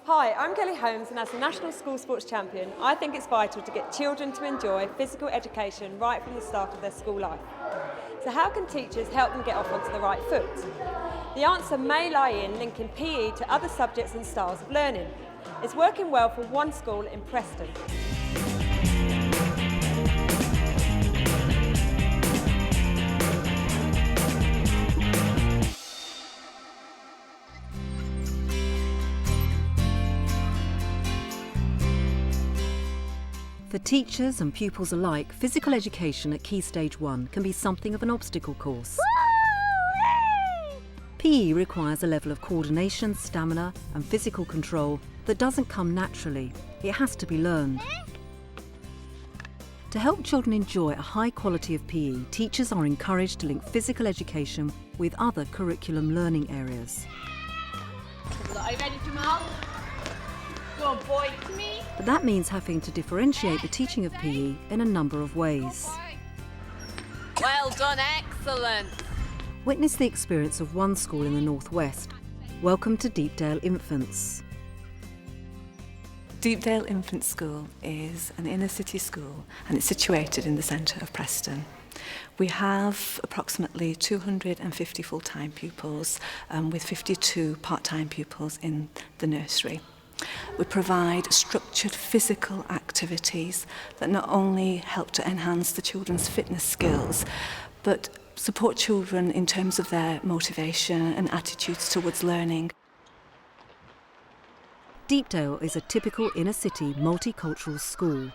Hi, I'm Kelly Holmes, and as a National School Sports Champion, I think it's vital to get children to enjoy physical education right from the start of their school life. So how can teachers help them get off onto the right foot? The answer may lie in linking PE to other subjects and styles of learning. It's working well for one school in Preston. For teachers and pupils alike, physical education at Key Stage 1 can be something of an obstacle course. PE requires a level of coordination, stamina and physical control that doesn't come naturally. It has to be learned. To help children enjoy a high quality of PE, teachers are encouraged to link physical education with other curriculum learning areas. Are you ready, Jamal? Good boy to me. But that means having to differentiate the teaching of PE in a number of ways. Well done, excellent. Witness the experience of one school in the northwest. Welcome to Deepdale Infants. Deepdale Infant School is an inner city school and it's situated in the centre of Preston. We have approximately 250 full-time pupils with 52 part-time pupils in the nursery. We provide structured physical activities that not only help to enhance the children's fitness skills, but support children in terms of their motivation and attitudes towards learning. Deepdale is a typical inner-city multicultural school.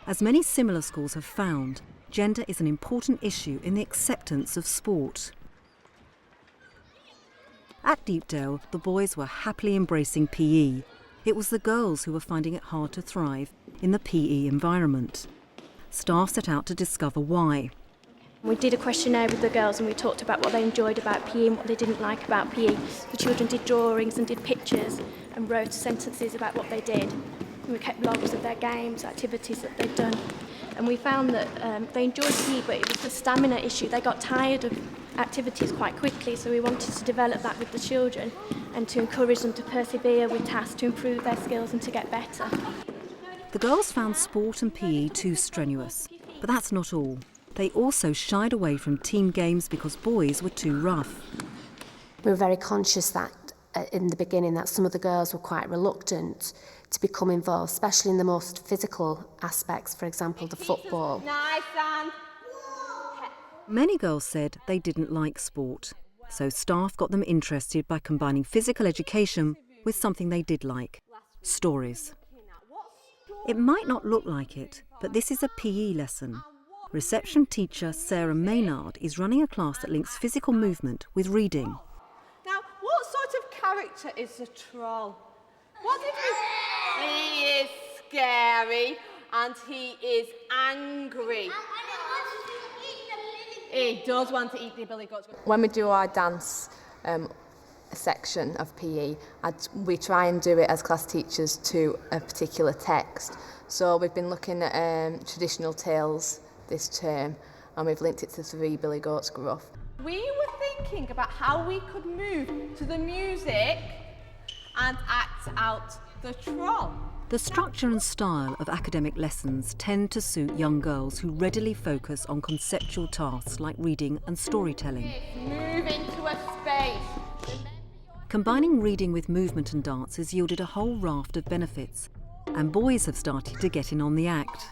As many similar schools have found, gender is an important issue in the acceptance of sport. At Deepdale, the boys were happily embracing PE. It was the girls who were finding it hard to thrive in the PE environment. Staff set out to discover why. We did a questionnaire with the girls and we talked about what they enjoyed about PE and what they didn't like about PE. The children did drawings and did pictures and wrote sentences about what they did. And we kept logs of their games, activities that they'd done. And we found that they enjoyed PE, but it was a stamina issue. They got tired of activities quite quickly, so we wanted to develop that with the children and to encourage them to persevere with tasks to improve their skills and to get better. The girls found sport and PE too strenuous, but that's not all. They also shied away from team games because boys were too rough. We were very conscious that in the beginning that some of the girls were quite reluctant to become involved, especially in the most physical aspects, for example, the football. Nice, and Many girls said they didn't like sport, so staff got them interested by combining physical education with something they did like, stories. It might not look like it, but this is a PE lesson. Reception teacher Sarah Maynard is running a class that links physical movement with reading. now, what sort of character is a troll? What did we... He is scary and he is angry. He does want to eat the billy goats. When we do our dance section of PE, we try and do it as class teachers to a particular text. So we've been looking at traditional tales this term and we've linked it to 3 Billy Goats Gruff. We were thinking about how we could move to the music and act out the troll. The structure and style of academic lessons tend to suit young girls who readily focus on conceptual tasks like reading and storytelling. Move into a space. Combining reading with movement and dance has yielded a whole raft of benefits, and boys have started to get in on the act.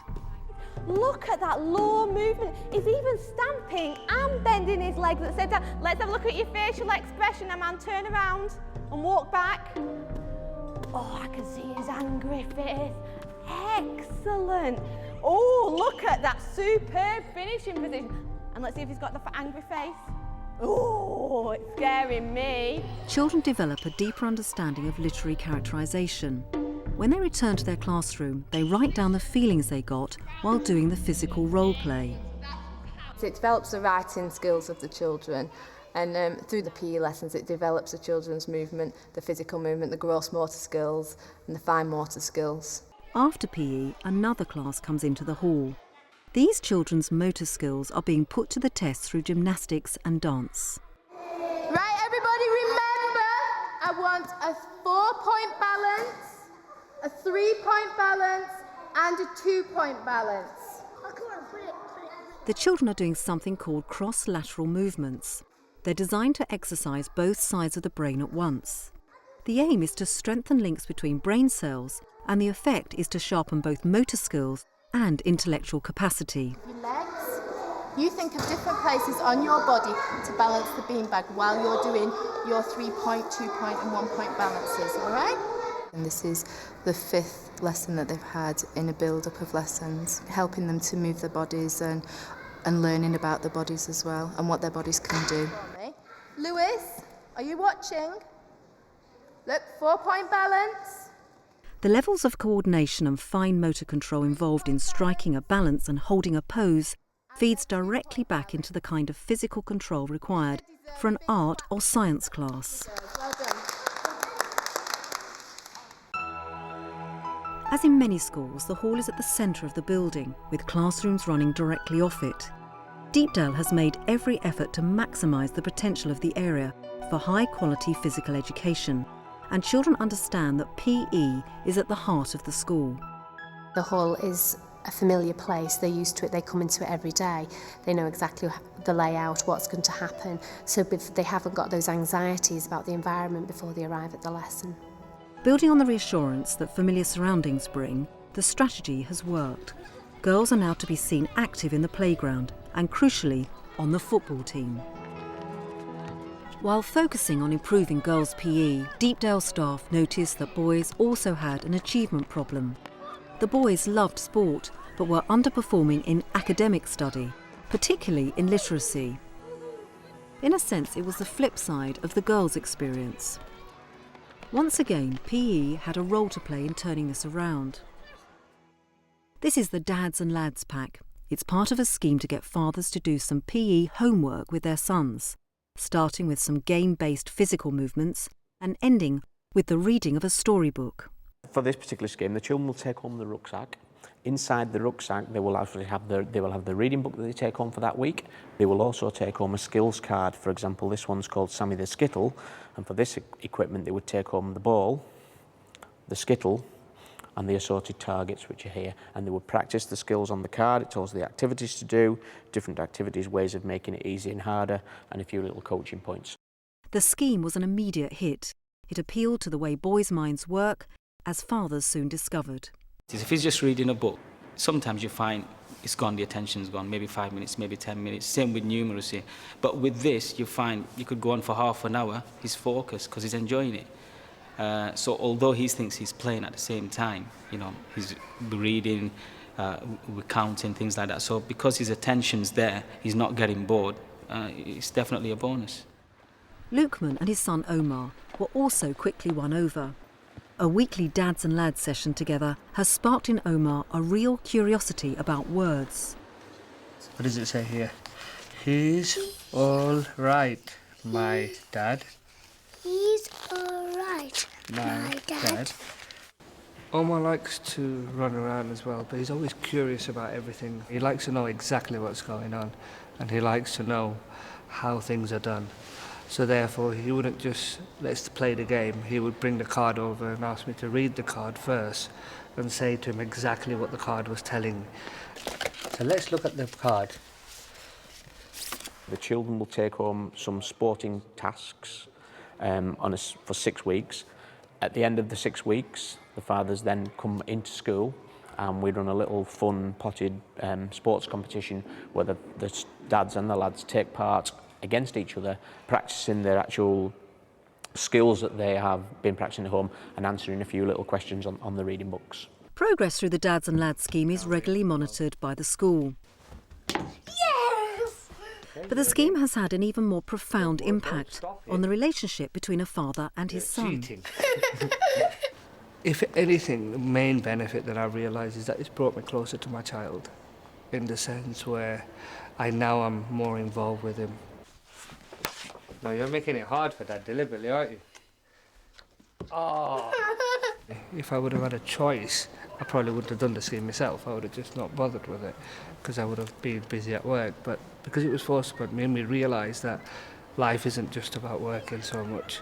Look at that low movement. He's even stamping and bending his legs at the same time. Let's have a look at your facial expression. A man, turn around and walk back. Oh, I can see his angry face. Excellent. Oh, look at that superb finishing position. And let's see if he's got the angry face. Oh, it's scaring me. Children develop a deeper understanding of literary characterisation. When they return to their classroom, they write down the feelings they got while doing the physical role play. It develops the writing skills of the children and through the PE lessons it develops the children's movement, the physical movement, the gross motor skills and the fine motor skills. After PE, another class comes into the hall. These children's motor skills are being put to the test through gymnastics and dance. Right, everybody remember, I want a 4-point balance 3-point balance and a 2-point balance. The children are doing something called cross-lateral movements. They're designed to exercise both sides of the brain at once. The aim is to strengthen links between brain cells, and the effect is to sharpen both motor skills and intellectual capacity. Your legs. You think of different places on your body to balance the beanbag while you're doing your 3-point, 2-point and 1-point balances, all right? And this is the 5th lesson that they've had in a build-up of lessons, helping them to move their bodies and learning about their bodies as well and what their bodies can do. Lewis, are you watching? Look, 4-point balance. The levels of coordination and fine motor control involved in striking a balance and holding a pose feeds directly back into the kind of physical control required for an art or science class. Well done. As in many schools, the hall is at the centre of the building, with classrooms running directly off it. Deepdale has made every effort to maximise the potential of the area for high-quality physical education, and children understand that PE is at the heart of the school. The hall is a familiar place, they're used to it, they come into it every day, they know exactly the layout, what's going to happen, so they haven't got those anxieties about the environment before they arrive at the lesson. Building on the reassurance that familiar surroundings bring, the strategy has worked. Girls are now to be seen active in the playground and, crucially, on the football team. While focusing on improving girls' PE, Deepdale staff noticed that boys also had an achievement problem. The boys loved sport, but were underperforming in academic study, particularly in literacy. In a sense, it was the flip side of the girls' experience. Once again, PE had a role to play in turning this around. This is the Dads and Lads pack. It's part of a scheme to get fathers to do some PE homework with their sons, starting with some game-based physical movements and ending with the reading of a storybook. For this particular scheme, the children will take home the rucksack. Inside the rucksack, they will actually have the reading book that they take home for that week. They will also take home a skills card. For example, this one's called Sammy the Skittle, and for this equipment, they would take home the ball, the skittle, and the assorted targets which are here, and they would practice the skills on the card. It tells the activities to do, different activities, ways of making it easier and harder, and a few little coaching points. The scheme was an immediate hit. It appealed to the way boys' minds work, as fathers soon discovered. If he's just reading a book, sometimes you find it's gone, the attention's gone, maybe 5 minutes, maybe 10 minutes, same with numeracy. But with this, you find you could go on for half an hour, he's focused because he's enjoying it. So although he thinks he's playing at the same time, you know, he's reading, we're counting, things like that. So because his attention's there, he's not getting bored, it's definitely a bonus. Lukeman and his son Omar were also quickly won over. A weekly Dads and Lads session together has sparked in Omar a real curiosity about words. What does it say here? He's all right, my dad. He's all right, my dad. Omar likes to run around as well, but he's always curious about everything. He likes to know exactly what's going on, and he likes to know how things are done. So therefore, he wouldn't just let's play the game. He would bring the card over and ask me to read the card first and say to him exactly what the card was telling me. So let's look at the card. The children will take home some sporting tasks for 6 weeks. At the end of the 6 weeks, the fathers then come into school and we run a little fun potted sports competition where the dads and the lads take part against each other, practicing their actual skills that they have been practicing at home and answering a few little questions on the reading books. Progress through the Dads and Lads scheme is regularly monitored by the school. Yes! But the scheme has had an even more profound impact on the relationship between a father and his son. If anything, the main benefit that I realise is that it's brought me closer to my child, in the sense where I now am more involved with him. No, you're making it hard for Dad deliberately, aren't you? Oh. If I would have had a choice, I probably wouldn't have done the scheme myself. I would have just not bothered with it because I would have been busy at work. But because it was forced upon me, it made me realise that life isn't just about working so much.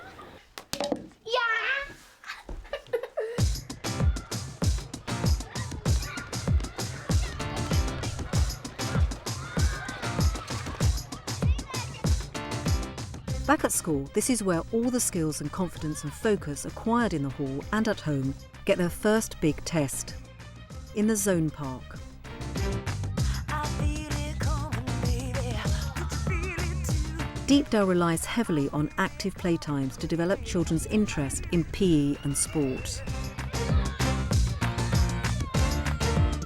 Back at school, this is where all the skills and confidence and focus acquired in the hall and at home get their first big test. In the zone park. Deepdale relies heavily on active playtimes to develop children's interest in PE and sport.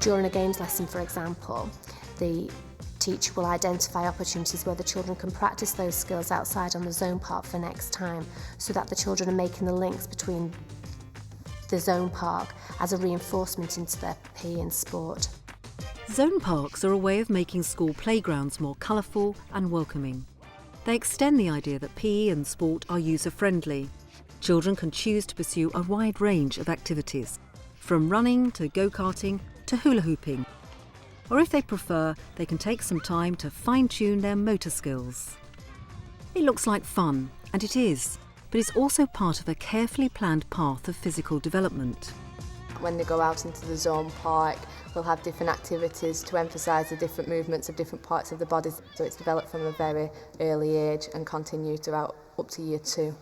During a games lesson, for example, the teacher will identify opportunities where the children can practice those skills outside on the zone park for next time, so that the children are making the links between the zone park as a reinforcement into their PE and sport. Zone parks are a way of making school playgrounds more colourful and welcoming. They extend the idea that PE and sport are user-friendly. Children can choose to pursue a wide range of activities, from running to go-karting to hula hooping. Or if they prefer, they can take some time to fine-tune their motor skills. It looks like fun, and it is, but it's also part of a carefully planned path of physical development. When they go out into the zone park, we'll have different activities to emphasise the different movements of different parts of the body, so it's developed from a very early age and continue throughout up to year 2.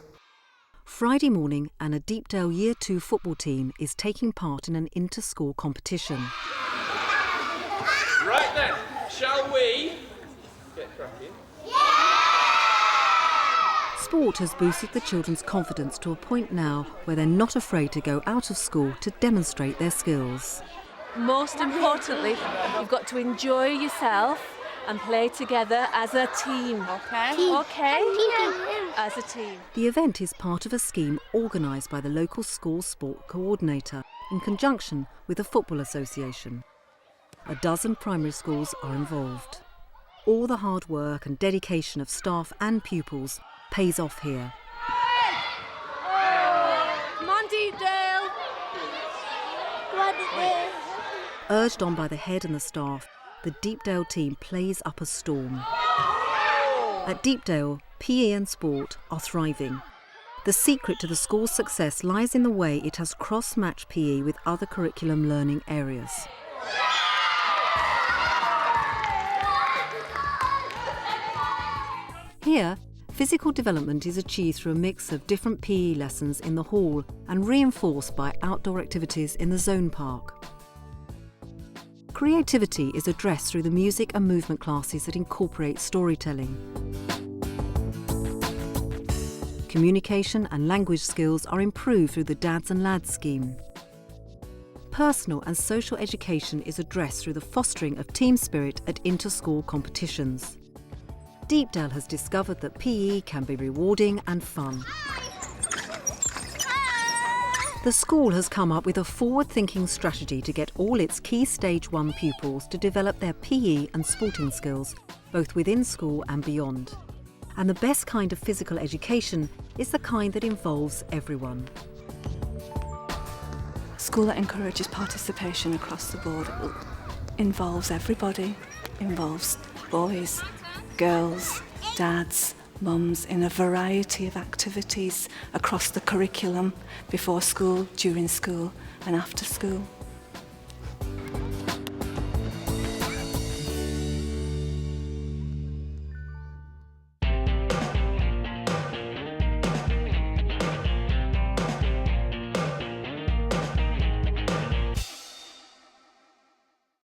Friday morning, and a Deepdale Year 2 football team is taking part in an inter-school competition. Right then, shall we get cracking? Sport has boosted the children's confidence to a point now where they're not afraid to go out of school to demonstrate their skills. Most importantly, you've got to enjoy yourself and play together as a team. Okay? Okay? As a team. The event is part of a scheme organised by the local school sport coordinator in conjunction with the Football Association. A dozen primary schools are involved. All the hard work and dedication of staff and pupils pays off here. Come on, Deepdale! Come on, Deepdale! Urged on by the head and the staff, the Deepdale team plays up a storm. At Deepdale, PE and sport are thriving. The secret to the school's success lies in the way it has cross-matched PE with other curriculum learning areas. Here, physical development is achieved through a mix of different PE lessons in the hall and reinforced by outdoor activities in the zone park. Creativity is addressed through the music and movement classes that incorporate storytelling. Communication and language skills are improved through the Dads and Lads scheme. Personal and social education is addressed through the fostering of team spirit at inter-school competitions. Deepdale has discovered that PE can be rewarding and fun. The school has come up with a forward-thinking strategy to get all its key Stage 1 pupils to develop their PE and sporting skills, both within school and beyond. And the best kind of physical education is the kind that involves everyone. A school that encourages participation across the board involves everybody, involves boys, girls, dads, mums in a variety of activities across the curriculum, before school, during school and after school.